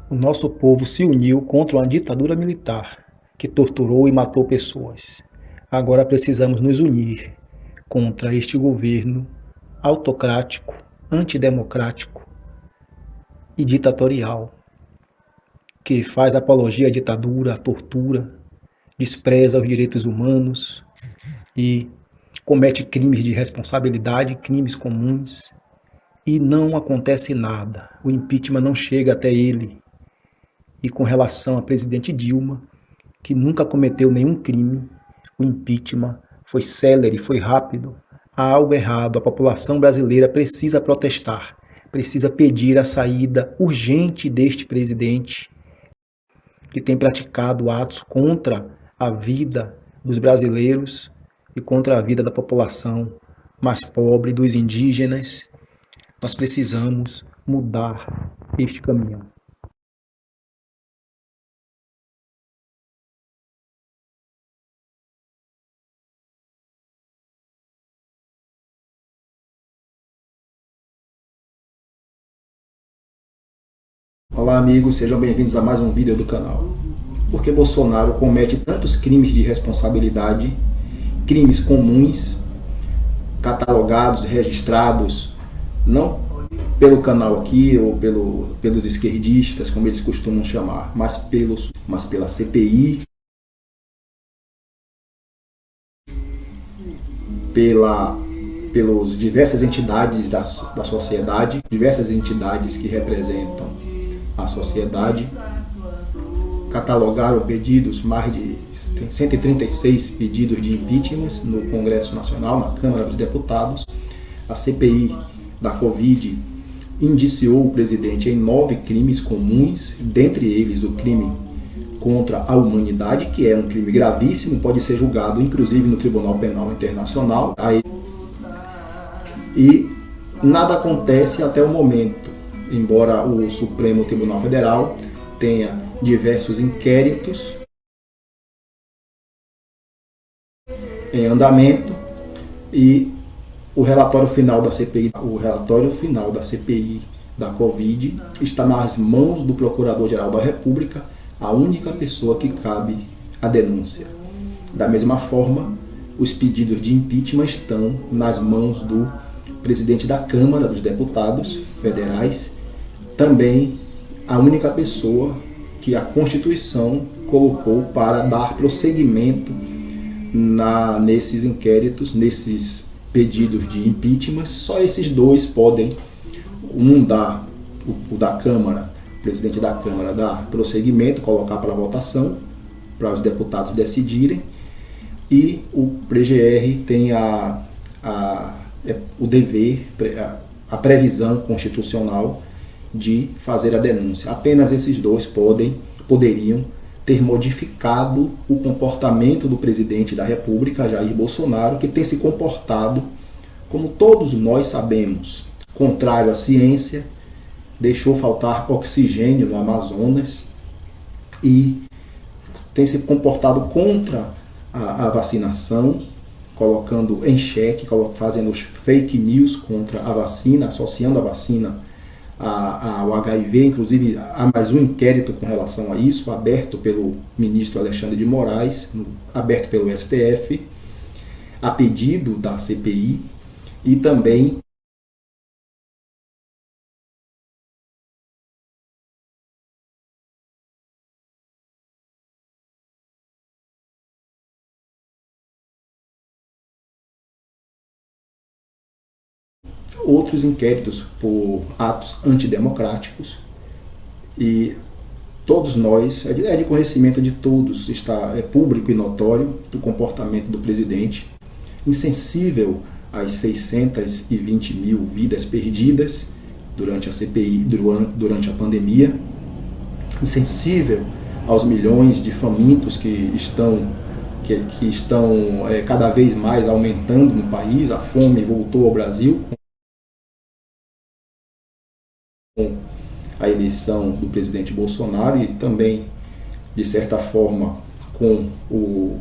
O nosso povo se uniu contra uma ditadura militar que torturou e matou pessoas. Agora precisamos nos unir contra este governo autocrático, antidemocrático e ditatorial, que faz apologia à ditadura, à tortura, despreza os direitos humanos e comete crimes de responsabilidade, crimes comuns, e não acontece nada. O impeachment não chega até ele. E com relação à presidente Dilma, que nunca cometeu nenhum crime, o impeachment foi célere, foi rápido. Há algo errado, a população brasileira precisa protestar, precisa pedir a saída urgente deste presidente que tem praticado atos contra a vida dos brasileiros e contra a vida da população mais pobre, dos indígenas. Nós precisamos mudar este caminho. Olá amigos, sejam bem-vindos a mais um vídeo do canal. Por que Bolsonaro comete tantos crimes de responsabilidade, crimes comuns, catalogados, registrados, não pelo canal aqui ou pelos esquerdistas, como eles costumam chamar, mas pela CPI, pelas diversas entidades da sociedade, diversas entidades que representam a sociedade, catalogaram pedidos, mais de 136 pedidos de impeachment no Congresso Nacional, na Câmara dos Deputados. A CPI da Covid indiciou o presidente em 9 crimes comuns, dentre eles o crime contra a humanidade, que é um crime gravíssimo, pode ser julgado inclusive no Tribunal Penal Internacional. E nada acontece até o momento, embora o Supremo Tribunal Federal tenha diversos inquéritos em andamento e o relatório final da CPI da Covid está nas mãos do Procurador-Geral da República, a única pessoa que cabe a denúncia. Da mesma forma, os pedidos de impeachment estão nas mãos do presidente da Câmara dos Deputados Federais, também a única pessoa que a Constituição colocou para dar prosseguimento nesses inquéritos, nesses pedidos de impeachment. Só esses dois podem, o da Câmara, o presidente da Câmara, dar prosseguimento, colocar para votação, para os deputados decidirem, e o PGR tem o dever, a previsão constitucional de fazer a denúncia. Apenas esses dois poderiam ter modificado o comportamento do presidente da República, Jair Bolsonaro, que tem se comportado, como todos nós sabemos, contrário à ciência, deixou faltar oxigênio no Amazonas e tem se comportado contra a vacinação, colocando em xeque, fazendo fake news contra a vacina, associando a vacina ao HIV. Inclusive há mais um inquérito com relação a isso, aberto pelo ministro Alexandre de Moraes, aberto pelo STF, a pedido da CPI, e também outros inquéritos por atos antidemocráticos. E todos nós, é de conhecimento de todos, é público e notório o comportamento do presidente, insensível às 620 mil vidas perdidas durante a CPI, durante a pandemia, insensível aos milhões de famintos que estão cada vez mais aumentando no país. A fome voltou ao Brasil com a eleição do presidente Bolsonaro, e também, de certa forma, com o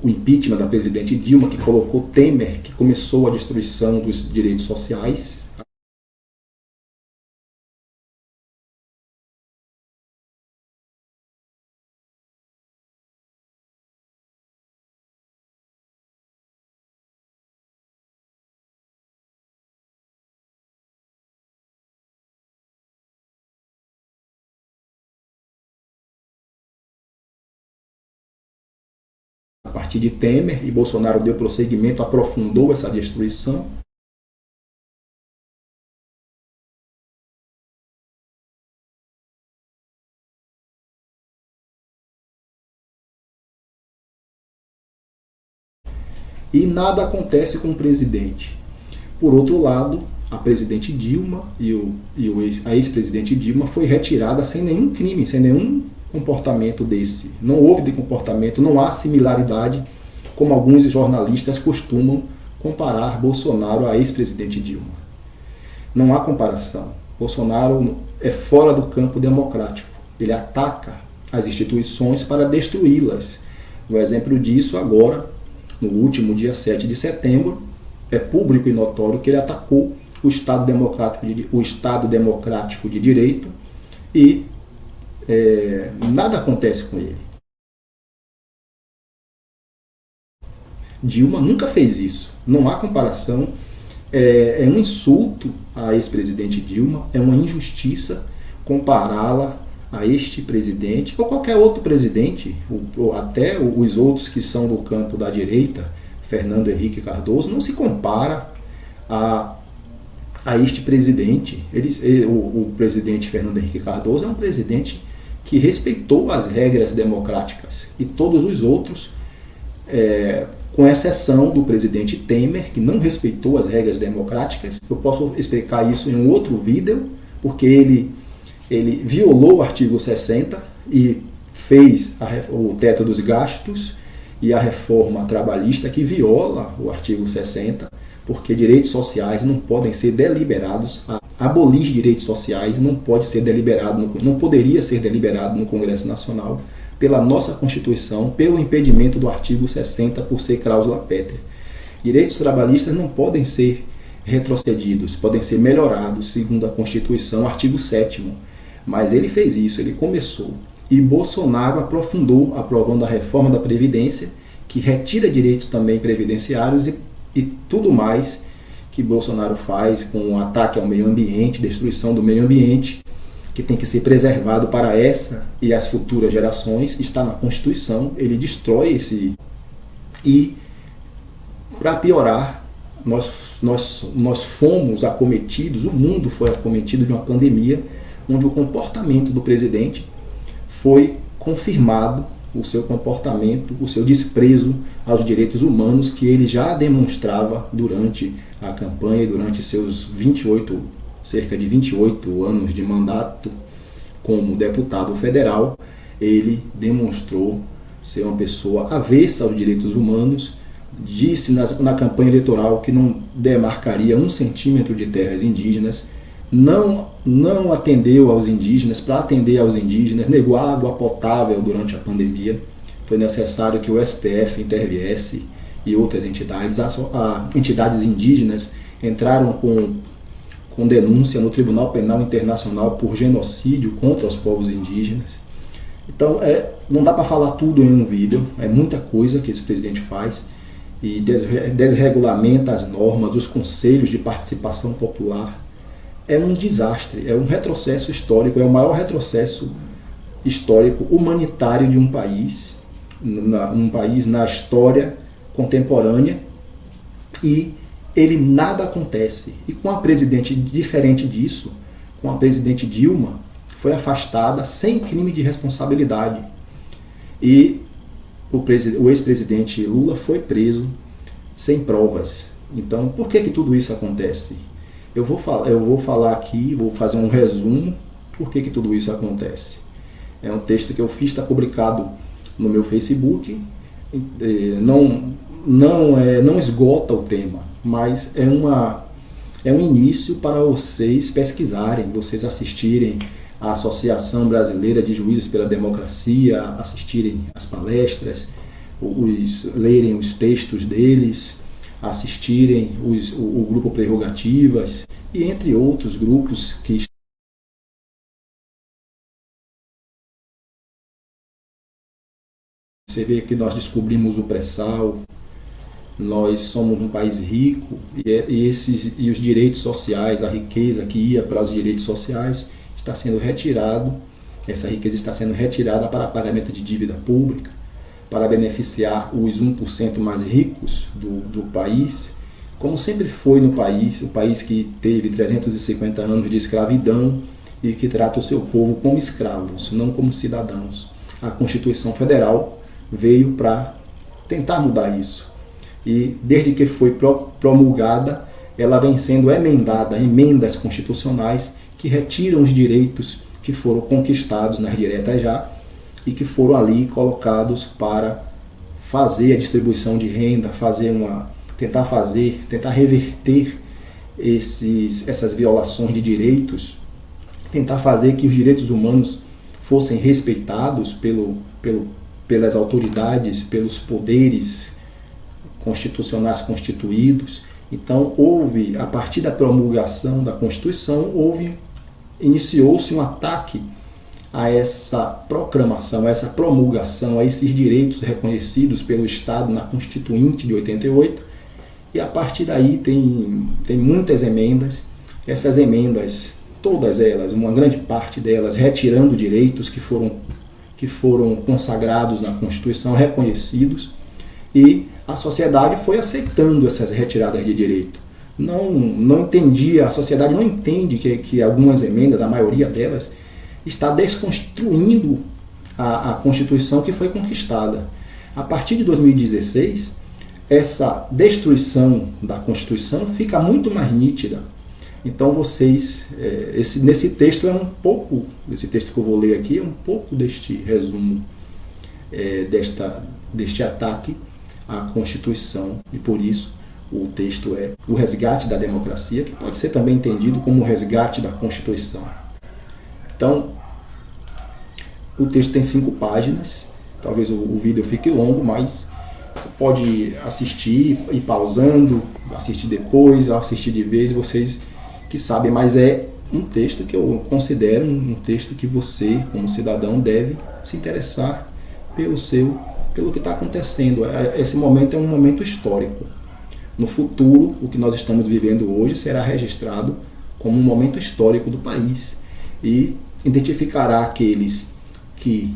impeachment da presidente Dilma, que colocou Temer, que começou a destruição dos direitos sociais. partir de Temer, e Bolsonaro deu prosseguimento, aprofundou essa destruição. E nada acontece com o presidente. Por outro lado, a presidente Dilma a ex-presidente Dilma foi retirada sem nenhum crime, sem nenhum comportamento desse. Não houve de comportamento, não há similaridade, como alguns jornalistas costumam comparar Bolsonaro à ex-presidente Dilma. Não há comparação. Bolsonaro é fora do campo democrático. Ele ataca as instituições para destruí-las. O exemplo disso agora, no último dia 7 de setembro, é público e notório que ele atacou o Estado democrático de direito e nada acontece com ele. Dilma nunca fez isso. Não há comparação. É um insulto à ex-presidente Dilma, é uma injustiça compará-la a este presidente ou qualquer outro presidente, ou até os outros que são do campo da direita, Fernando Henrique Cardoso, não se compara a este presidente. O presidente Fernando Henrique Cardoso é um presidente que respeitou as regras democráticas, e todos os outros, com exceção do presidente Temer, que não respeitou as regras democráticas. Eu posso explicar isso em um outro vídeo, porque ele violou o artigo 60 e fez o teto dos gastos e a reforma trabalhista, que viola o artigo 60, porque direitos sociais não podem ser deliberados. Abolir direitos sociais não poderia ser deliberado no Congresso Nacional pela nossa Constituição, pelo impedimento do artigo 60 por ser cláusula pétrea. Direitos trabalhistas não podem ser retrocedidos, podem ser melhorados segundo a Constituição, artigo 7º. Mas ele fez isso, ele começou. E Bolsonaro aprofundou, aprovando a reforma da Previdência, que retira direitos também previdenciários e tudo mais que Bolsonaro faz com o ataque ao meio ambiente, destruição do meio ambiente, que tem que ser preservado para essa e as futuras gerações, está na Constituição. Ele destrói esse. E, para piorar, nós fomos acometidos, o mundo foi acometido de uma pandemia, onde o comportamento do presidente foi confirmado, o seu comportamento, o seu desprezo aos direitos humanos, que ele já demonstrava durante a campanha e durante seus cerca de 28 anos de mandato como deputado federal. Ele demonstrou ser uma pessoa avessa aos direitos humanos, disse na campanha eleitoral que não demarcaria 1 centímetro de terras indígenas, não atendeu aos indígenas. Para atender aos indígenas, negou água potável durante a pandemia. Foi necessário que o STF interviesse e outras entidades. Entidades indígenas entraram com denúncia no Tribunal Penal Internacional por genocídio contra os povos indígenas. Então, não dá para falar tudo em um vídeo, é muita coisa que esse presidente faz, e desregulamenta as normas, os conselhos de participação popular. É um desastre, é um retrocesso histórico, é o maior retrocesso histórico humanitário de um país na história contemporânea, e nada acontece. E com a presidente, diferente disso, com a presidente Dilma, foi afastada sem crime de responsabilidade. E o ex-presidente Lula foi preso sem provas. Então, por que tudo isso acontece? Eu vou falar aqui, vou fazer um resumo por que tudo isso acontece. É um texto que eu fiz, está publicado no meu Facebook. Não esgota o tema, mas é um início para vocês pesquisarem, vocês assistirem à Associação Brasileira de Juízes pela Democracia, assistirem às palestras, lerem os textos deles, assistirem o grupo Prerrogativas e entre outros grupos que você vê que nós descobrimos o pré-sal, nós somos um país rico e os direitos sociais, a riqueza que ia para os direitos sociais está sendo retirado, essa riqueza está sendo retirada para pagamento de dívida pública, para beneficiar os 1% mais ricos do país, como sempre foi no país, o país que teve 350 anos de escravidão e que trata o seu povo como escravos, não como cidadãos. A Constituição Federal veio para tentar mudar isso. E desde que foi promulgada, ela vem sendo emendada, emendas constitucionais que retiram os direitos que foram conquistados nas diretas já e que foram ali colocados para fazer a distribuição de renda, tentar reverter essas violações de direitos, tentar fazer que os direitos humanos fossem respeitados pelas autoridades, pelos poderes constitucionais constituídos. Então, a partir da promulgação da Constituição, iniciou-se um ataque a essa proclamação, a essa promulgação, a esses direitos reconhecidos pelo Estado na Constituinte de 88, e a partir daí tem muitas emendas. Essas emendas, todas elas, uma grande parte delas, retirando direitos que foram consagrados na Constituição, reconhecidos, e a sociedade foi aceitando essas retiradas de direito. Não entendia, a sociedade não entende que algumas emendas, a maioria delas, está desconstruindo a Constituição que foi conquistada. A partir de 2016, essa destruição da Constituição fica muito mais nítida. Então nesse texto esse texto que eu vou ler aqui é um pouco deste resumo, deste ataque à Constituição, e por isso o texto é o resgate da democracia, que pode ser também entendido como o resgate da Constituição. Então, o texto tem 5 páginas, talvez o vídeo fique longo, mas você pode assistir e pausando, assistir depois, assistir de vez, vocês que sabem, mas é um texto que eu considero um texto que você, como cidadão, deve se interessar pelo que está acontecendo. Esse momento é um momento histórico. No futuro, o que nós estamos vivendo hoje será registrado como um momento histórico do país e identificará aqueles que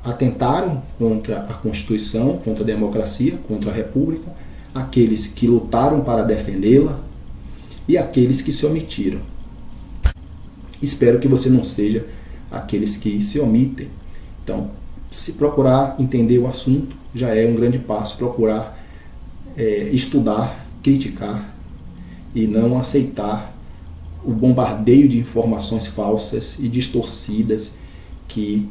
atentaram contra a Constituição, contra a democracia, contra a República, aqueles que lutaram para defendê-la e aqueles que se omitiram. Espero que você não seja aqueles que se omitem. Então, se procurar entender o assunto, já é um grande passo. Procurar estudar, criticar e não aceitar o bombardeio de informações falsas e distorcidas que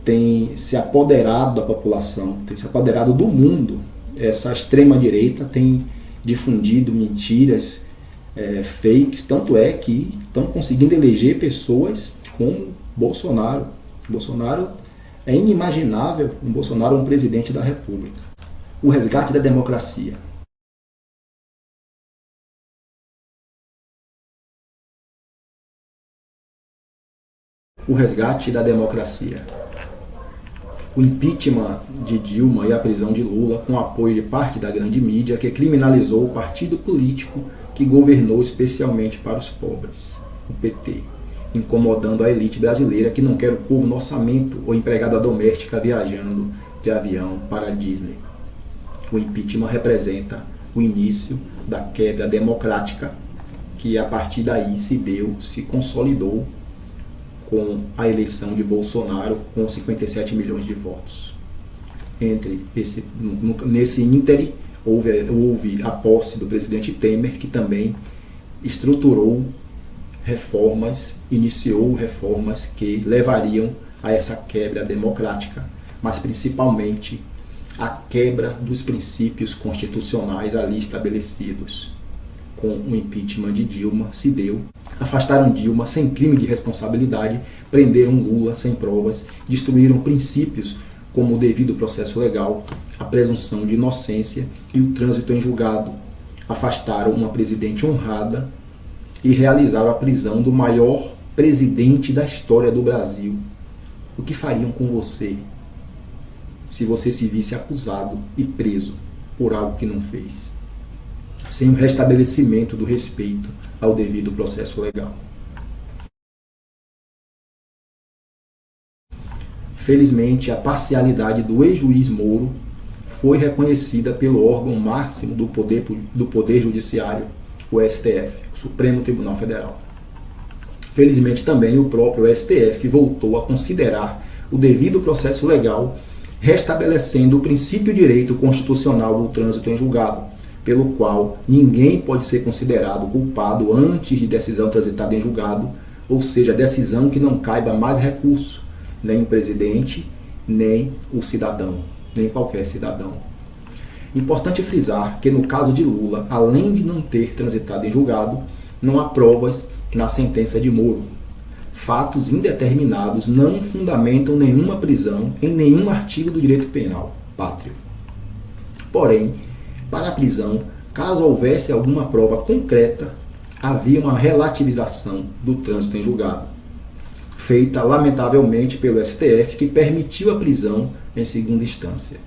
tem se apoderado da população, tem se apoderado do mundo. Essa extrema-direita tem difundido mentiras, fakes, tanto é que estão conseguindo eleger pessoas como Bolsonaro. Bolsonaro é inimaginável um Bolsonaro um presidente da República. O resgate da democracia. O resgate da democracia. O impeachment de Dilma e a prisão de Lula, com apoio de parte da grande mídia que criminalizou o partido político que governou especialmente para os pobres, o PT, incomodando a elite brasileira que não quer o povo no orçamento ou empregada doméstica viajando de avião para a Disney. O impeachment representa o início da quebra democrática que a partir daí se consolidou com a eleição de Bolsonaro com 57 milhões de votos. Nesse íntere, houve a posse do presidente Temer, que também estruturou reformas, iniciou reformas que levariam a essa quebra democrática, mas principalmente a quebra dos princípios constitucionais ali estabelecidos. Com o impeachment de Dilma, se deu. Afastaram Dilma sem crime de responsabilidade, prenderam Lula sem provas, destruíram princípios como o devido processo legal, a presunção de inocência e o trânsito em julgado. Afastaram uma presidente honrada e realizaram a prisão do maior presidente da história do Brasil. O que fariam com você se você se visse acusado e preso por algo que não fez? Sem o restabelecimento do respeito ao devido processo legal. Felizmente, a parcialidade do ex-juiz Moro foi reconhecida pelo órgão máximo do poder judiciário, o STF, o Supremo Tribunal Federal. Felizmente também o próprio STF voltou a considerar o devido processo legal, restabelecendo o princípio de direito constitucional do trânsito em julgado, pelo qual ninguém pode ser considerado culpado antes de decisão transitada em julgado, ou seja, decisão que não caiba mais recurso, nem o presidente, nem o cidadão, nem qualquer cidadão. Importante frisar que no caso de Lula, além de não ter transitado em julgado, não há provas na sentença de Moro. Fatos indeterminados não fundamentam nenhuma prisão em nenhum artigo do direito penal pátrio. Porém, para a prisão, caso houvesse alguma prova concreta, havia uma relativização do trânsito em julgado, feita lamentavelmente pelo STF, que permitiu a prisão em segunda instância,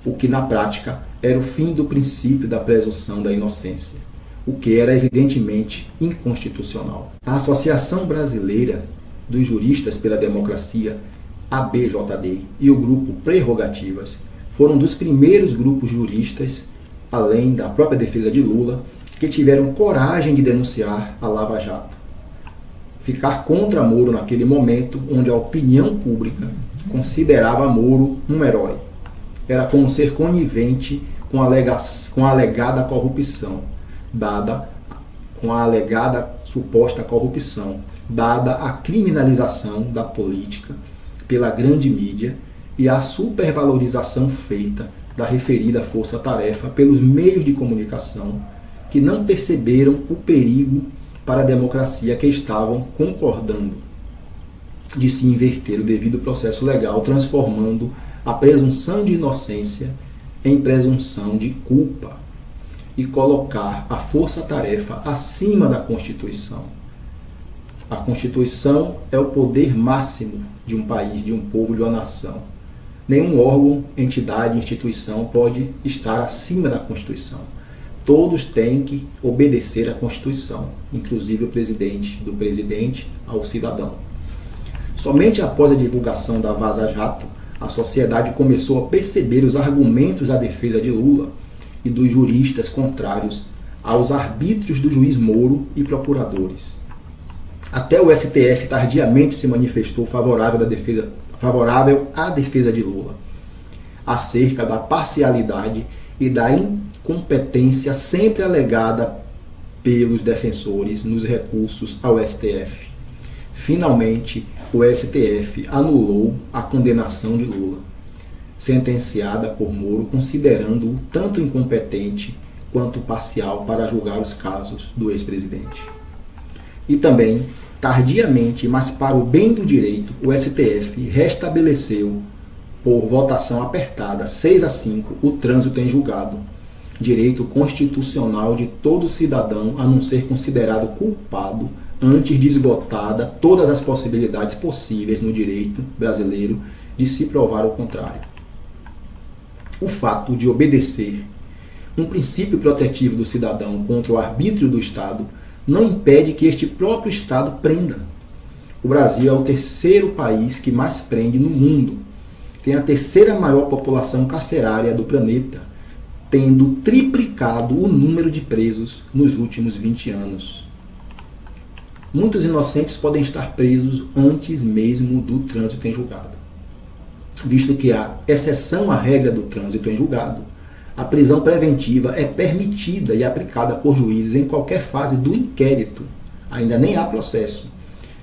o que na prática era o fim do princípio da presunção da inocência, o que era evidentemente inconstitucional. A Associação Brasileira dos Juristas pela Democracia, ABJD, e o grupo Prerrogativas foram dos primeiros grupos juristas, além da própria defesa de Lula, que tiveram coragem de denunciar a Lava Jato. Ficar contra Moro naquele momento, onde a opinião pública considerava Moro um herói. Era como ser conivente com a alegada corrupção, com a alegada suposta corrupção, dada a criminalização da política pela grande mídia e a supervalorização feita da referida força-tarefa pelos meios de comunicação, que não perceberam o perigo para a democracia, que estavam concordando de se inverter o devido processo legal, transformando a presunção de inocência em presunção de culpa e colocar a força-tarefa acima da Constituição. A Constituição é o poder máximo de um país, de um povo, de uma nação. Nenhum órgão, entidade, instituição pode estar acima da Constituição. Todos têm que obedecer à Constituição, inclusive o presidente, do presidente ao cidadão. Somente após a divulgação da Vaza Jato, a sociedade começou a perceber os argumentos da defesa de Lula e dos juristas contrários aos arbítrios do juiz Moro e procuradores. Até o STF tardiamente se manifestou favorável à defesa de Lula, acerca da parcialidade e da incompetência sempre alegada pelos defensores nos recursos ao STF. Finalmente, o STF anulou a condenação de Lula, sentenciada por Moro, considerando-o tanto incompetente quanto parcial para julgar os casos do ex-presidente. E também, tardiamente, mas para o bem do direito, o STF restabeleceu, por votação apertada, 6-5, o trânsito em julgado, direito constitucional de todo cidadão a não ser considerado culpado antes de esgotada todas as possibilidades possíveis no direito brasileiro de se provar o contrário. O fato de obedecer um princípio protetivo do cidadão contra o arbítrio do Estado não impede que este próprio Estado prenda. O Brasil é o terceiro país que mais prende no mundo. Tem a terceira maior população carcerária do planeta, tendo triplicado o número de presos nos últimos 20 anos. Muitos inocentes podem estar presos antes mesmo do trânsito em julgado. Visto que há exceção à regra do trânsito em julgado, a prisão preventiva é permitida e aplicada por juízes em qualquer fase do inquérito, ainda nem há processo,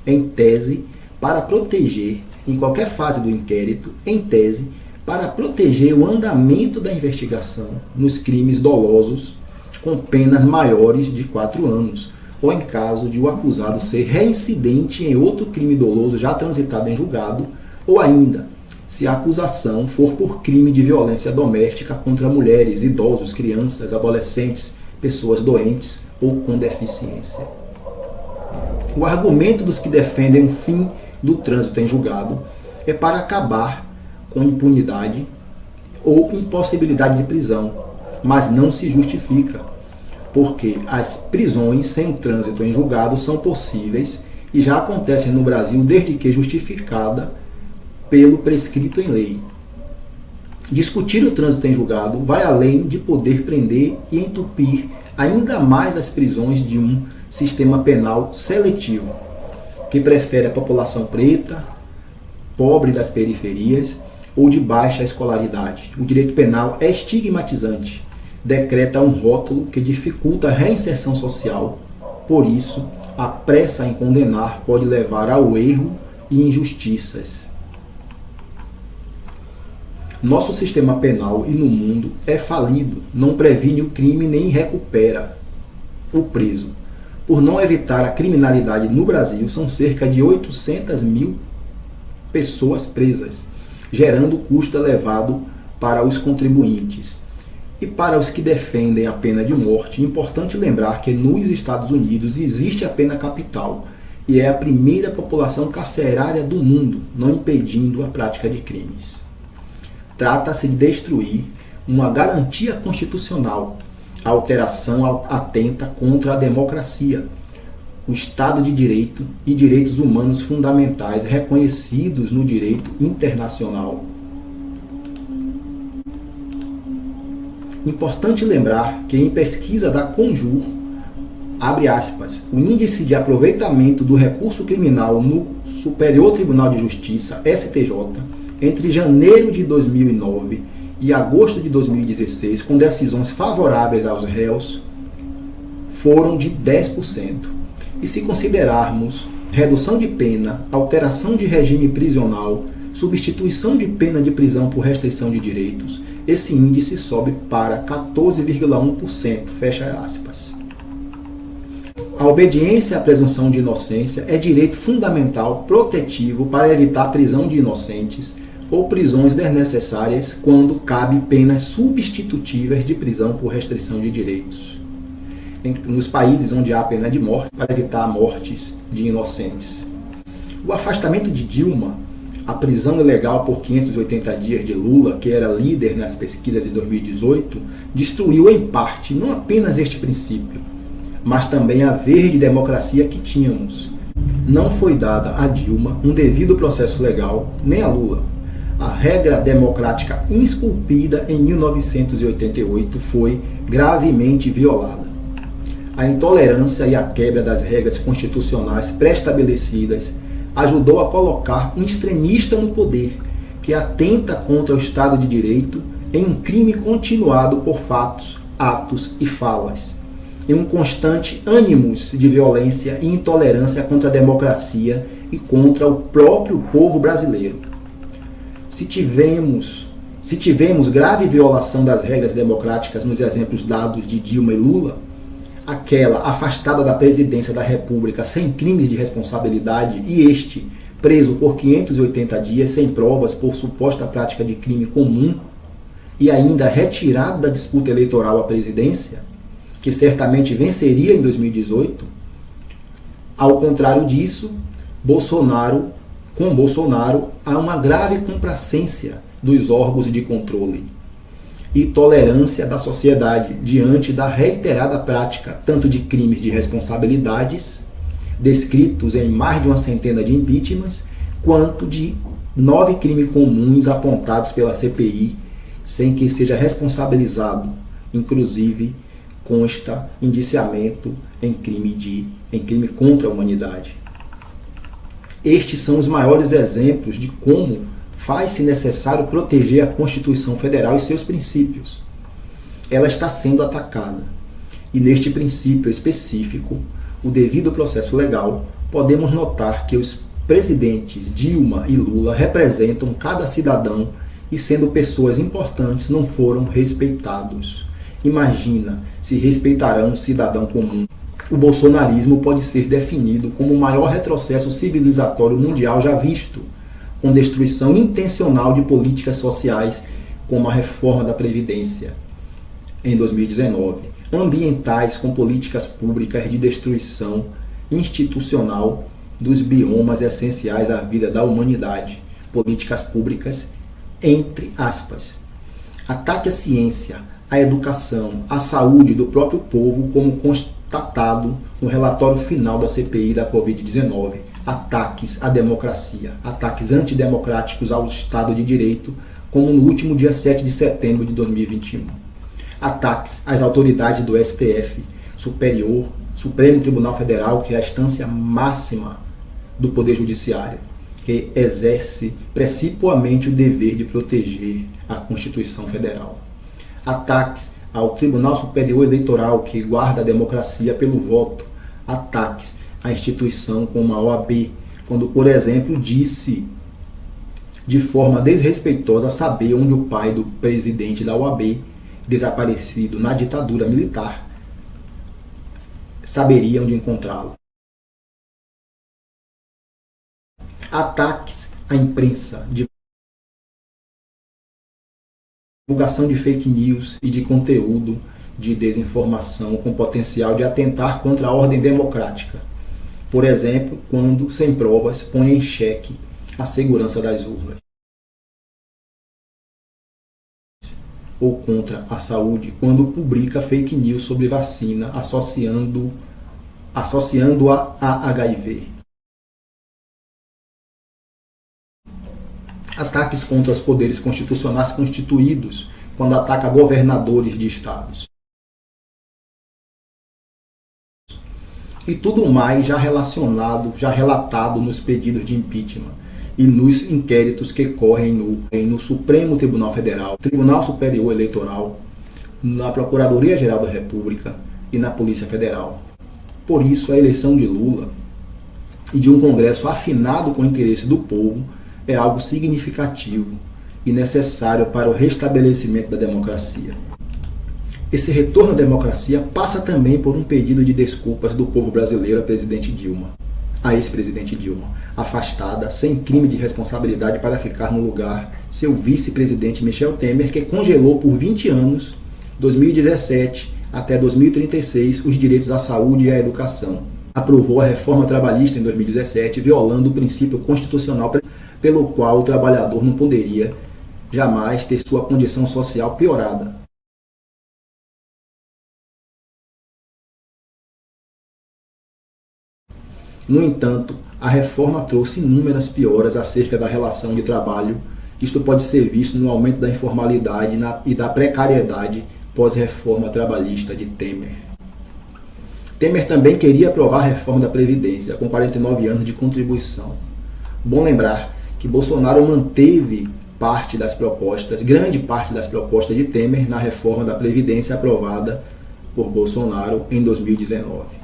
em tese, para proteger, em qualquer fase do inquérito, em tese, para proteger o andamento da investigação nos crimes dolosos com penas maiores de 4 anos, ou em caso de o acusado ser reincidente em outro crime doloso já transitado em julgado, ou ainda, se a acusação for por crime de violência doméstica contra mulheres, idosos, crianças, adolescentes, pessoas doentes ou com deficiência. O argumento dos que defendem o fim do trânsito em julgado é para acabar com impunidade ou impossibilidade de prisão, mas não se justifica, porque as prisões sem o trânsito em julgado são possíveis e já acontecem no Brasil desde que justificada pelo prescrito em lei. Discutir o trânsito em julgado vai além de poder prender e entupir ainda mais as prisões de um sistema penal seletivo, que prefere a população preta, pobre das periferias ou de baixa escolaridade. O direito penal é estigmatizante, decreta um rótulo que dificulta a reinserção social. Por isso, a pressa em condenar pode levar ao erro e injustiças. Nosso sistema penal e no mundo é falido, não previne o crime nem recupera o preso. Por não evitar a criminalidade no Brasil, são cerca de 800 mil pessoas presas, gerando custo elevado para os contribuintes. E para os que defendem a pena de morte, é importante lembrar que nos Estados Unidos existe a pena capital e é a primeira população carcerária do mundo, não impedindo a prática de crimes. Trata-se de destruir uma garantia constitucional. A alteração atenta contra a democracia, o Estado de Direito e direitos humanos fundamentais reconhecidos no direito internacional. Importante lembrar que em pesquisa da Conjur, abre aspas, o índice de aproveitamento do recurso criminal no Superior Tribunal de Justiça, STJ, entre janeiro de 2009 e agosto de 2016, com decisões favoráveis aos réus, foram de 10%. E se considerarmos redução de pena, alteração de regime prisional, substituição de pena de prisão por restrição de direitos, esse índice sobe para 14,1%, fecha aspas. A obediência à presunção de inocência é direito fundamental protetivo para evitar a prisão de inocentes ou prisões desnecessárias quando cabe penas substitutivas de prisão por restrição de direitos. Nos países onde há pena de morte, para evitar mortes de inocentes. O afastamento de Dilma, a prisão ilegal por 580 dias de Lula, que era líder nas pesquisas de 2018, destruiu em parte não apenas este princípio, mas também a verde democracia que tínhamos. Não foi dada a Dilma um devido processo legal, nem a Lula. A regra democrática esculpida em 1988 foi gravemente violada. A intolerância e a quebra das regras constitucionais pré-estabelecidas ajudou a colocar um extremista no poder, que atenta contra o Estado de Direito em um crime continuado por fatos, atos e falas, em um constante ânimos de violência e intolerância contra a democracia e contra o próprio povo brasileiro. Se tivemos grave violação das regras democráticas nos exemplos dados de Dilma e Lula, aquela afastada da presidência da República sem crimes de responsabilidade e este preso por 580 dias sem provas por suposta prática de crime comum e ainda retirado da disputa eleitoral à presidência, que certamente venceria em 2018, ao contrário disso, com Bolsonaro há uma grave complacência dos órgãos de controle e tolerância da sociedade diante da reiterada prática tanto de crimes de responsabilidades, descritos em mais de uma centena de impeachments, quanto de 9 crimes comuns apontados pela CPI, sem que seja responsabilizado, inclusive consta indiciamento em crime contra a humanidade. Estes são os maiores exemplos de como faz-se necessário proteger a Constituição Federal e seus princípios. Ela está sendo atacada. E neste princípio específico, o devido processo legal, podemos notar que os presidentes Dilma e Lula representam cada cidadão e, sendo pessoas importantes, não foram respeitados. Imagina se respeitarão um cidadão comum. O bolsonarismo pode ser definido como o maior retrocesso civilizatório mundial já visto, com destruição intencional de políticas sociais, como a reforma da Previdência em 2019, ambientais com políticas públicas de destruição institucional dos biomas essenciais à vida da humanidade, políticas públicas, entre aspas. Ataque à ciência, à educação, à saúde do próprio povo, como constatado no relatório final da CPI da Covid-19, ataques à democracia, ataques antidemocráticos ao Estado de Direito, como no último dia 7 de setembro de 2021. Ataques às autoridades do STF, Supremo Tribunal Federal, que é a instância máxima do Poder Judiciário, que exerce precipuamente o dever de proteger a Constituição Federal. Ataques ao Tribunal Superior Eleitoral, que guarda a democracia pelo voto. Ataques à instituição como a OAB, quando, por exemplo, disse de forma desrespeitosa saber onde o pai do presidente da OAB, desaparecido na ditadura militar, saberia onde encontrá-lo. Ataques à imprensa, divulgação de fake news e de conteúdo de desinformação com potencial de atentar contra a ordem democrática. Por exemplo, quando, sem provas, põe em xeque a segurança das urnas. Ou contra a saúde, quando publica fake news sobre vacina associando-a a HIV. Ataques contra os poderes constitucionais constituídos, quando ataca governadores de estados. E tudo mais já relatado nos pedidos de impeachment e nos inquéritos que correm no Supremo Tribunal Federal, Tribunal Superior Eleitoral, na Procuradoria-Geral da República e na Polícia Federal. Por isso, a eleição de Lula e de um Congresso afinado com o interesse do povo é algo significativo e necessário para o restabelecimento da democracia. Esse retorno à democracia passa também por um pedido de desculpas do povo brasileiro à ex-presidente Dilma, afastada sem crime de responsabilidade para ficar no lugar seu vice-presidente Michel Temer, que congelou por 20 anos, 2017 até 2036, os direitos à saúde e à educação. Aprovou a reforma trabalhista em 2017, violando o princípio constitucional pelo qual o trabalhador não poderia jamais ter sua condição social piorada. No entanto, a reforma trouxe inúmeras pioras acerca da relação de trabalho. Isto pode ser visto no aumento da informalidade e da precariedade pós-reforma trabalhista de Temer. Temer também queria aprovar a reforma da Previdência, com 49 anos de contribuição. Bom lembrar que Bolsonaro manteve grande parte das propostas de Temer na reforma da Previdência aprovada por Bolsonaro em 2019.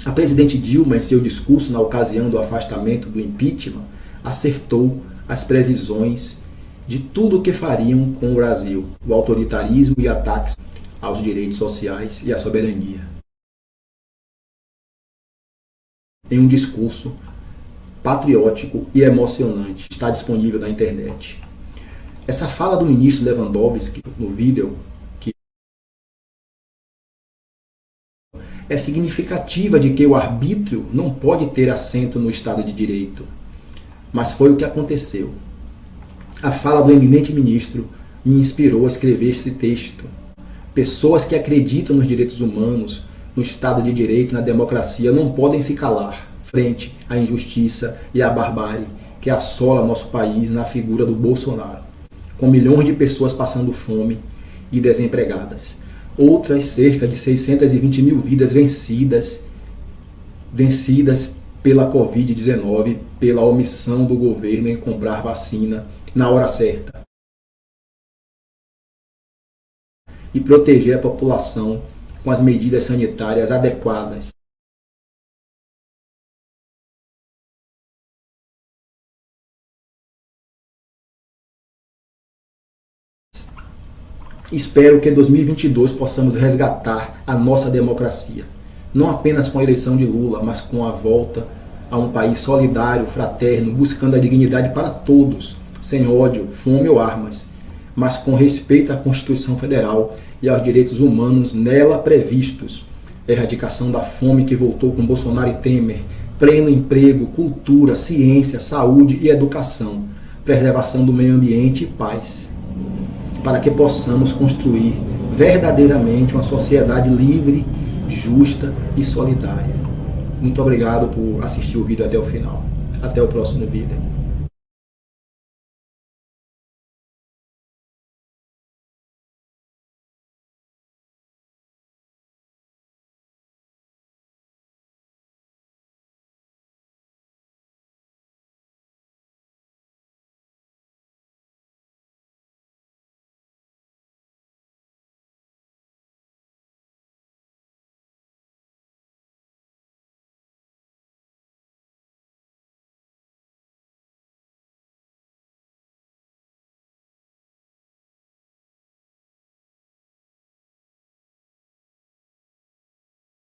A presidente Dilma, em seu discurso na ocasião do afastamento do impeachment, acertou as previsões de tudo o que fariam com o Brasil, o autoritarismo e ataques aos direitos sociais e à soberania. Em um discurso patriótico e emocionante, está disponível na internet. Essa fala do ministro Lewandowski no vídeo é significativa de que o arbítrio não pode ter assento no Estado de Direito. Mas foi o que aconteceu. A fala do eminente ministro me inspirou a escrever esse texto. Pessoas que acreditam nos direitos humanos, no Estado de Direito e na democracia não podem se calar frente à injustiça e à barbárie que assola nosso país na figura do Bolsonaro, com milhões de pessoas passando fome e desempregadas. Outras cerca de 620 mil vidas vencidas pela Covid-19, pela omissão do governo em comprar vacina na hora certa e proteger a população com as medidas sanitárias adequadas. Espero que em 2022 possamos resgatar a nossa democracia, não apenas com a eleição de Lula, mas com a volta a um país solidário, fraterno, buscando a dignidade para todos, sem ódio, fome ou armas, mas com respeito à Constituição Federal e aos direitos humanos nela previstos. Erradicação da fome que voltou com Bolsonaro e Temer, pleno emprego, cultura, ciência, saúde e educação, preservação do meio ambiente e paz, para que possamos construir verdadeiramente uma sociedade livre, justa e solidária. Muito obrigado por assistir o vídeo até o final. Até o próximo vídeo.